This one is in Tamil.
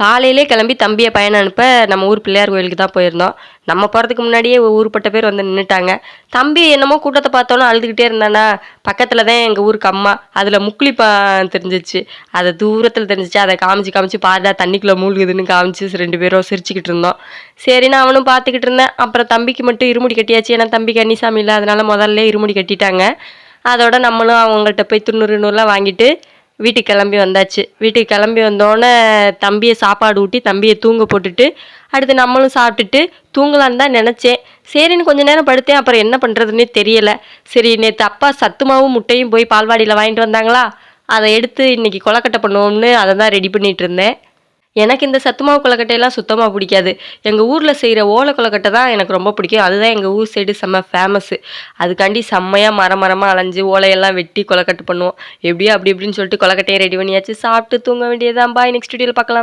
காலையிலே கிளம்பி தம்பிய பயணம் அனுப்ப நம்ம ஊர் பிள்ளையார் கோயிலுக்கு தான் போயிருந்தோம். நம்ம போறதுக்கு முன்னாடியே ஊருப்பட்ட பேர் வந்து நின்னுட்டாங்க. தம்பி என்னமோ கூட்டத்த பார்த்தோன்னே அழுதுகிட்டே இருந்தானா, பக்கத்துல தான் எங்க ஊருக்கு அம்மா. அதுல முக்குளிப்பான் தெரிஞ்சுச்சு. அத தூரத்துல தெரிஞ்சுச்சு. அத காமிச்சு காமிச்சு பாருடா தண்ணிக்குள்ள மூழ்குதுன்னு காமிச்சு 2 பேரும் சிரிச்சுக்கிட்டு இருந்தோம். சரின்னு அவனும் பார்த்துக்கிட்டு இருந்தேன். அப்புறம் தம்பிக்கு மட்டும் இருமுடி கட்டியாச்சு. ஏன்னா தம்பிக்கு கன்னிசாமி இல்ல. அதனால முதல்லே இருமுடி கட்டிட்டாங்க. அதோட நம்மளும் அவங்கள்ட்ட போய் துண்ணூறு கிண்ணூறுலாம் வாங்கிட்டு வீட்டுக்கு கிளம்பி வந்தாச்சு. வீட்டுக்கு கிளம்பி வந்தோடனே தம்பியை சாப்பாடு ஊட்டி தம்பியை தூங்க போட்டுட்டு அடுத்து நம்மளும் சாப்பிட்டுட்டு தூங்கலான்னு தான் நினச்சேன். சரின்னு கொஞ்ச நேரம் படுத்தேன். அப்புறம் என்ன பண்ணுறதுன்னே தெரியலை. சரி நேற்று அப்பா சத்து மாவும் முட்டையும் போய் பால்வாடியில் வாங்கிட்டு வந்தாங்களா, அதை எடுத்து இன்னைக்கு கொலக்கட்டை பண்ணுவோம்னு அதை தான் ரெடி பண்ணிகிட்டு இருந்தேன். எனக்கு இந்த சத்து மாவு கொலக்கட்டையெல்லாம் சுத்தமாக பிடிக்காது. எங்கள் ஊரில் செய்கிற ஓலை கொலக்கட்டை தான் எனக்கு ரொம்ப பிடிக்கும். அதுதான் எங்கள் ஊர் சைடு செம்ம ஃபேமஸ்ஸு. அதுக்காண்டி செம்மையாக மரமாக அலைஞ்சு ஓலையெல்லாம் வெட்டி கொலக்கட்டை பண்ணுவோம். எப்படியோ அப்படி இப்படின்னு சொல்லிட்டு கொலக்கட்டையை ரெடி பண்ணியாச்சு. சாப்பிட்டு தூங்க வேண்டியதான். பாய், நெக்ஸ்ட் வீடியோவில் பார்க்கலாம்.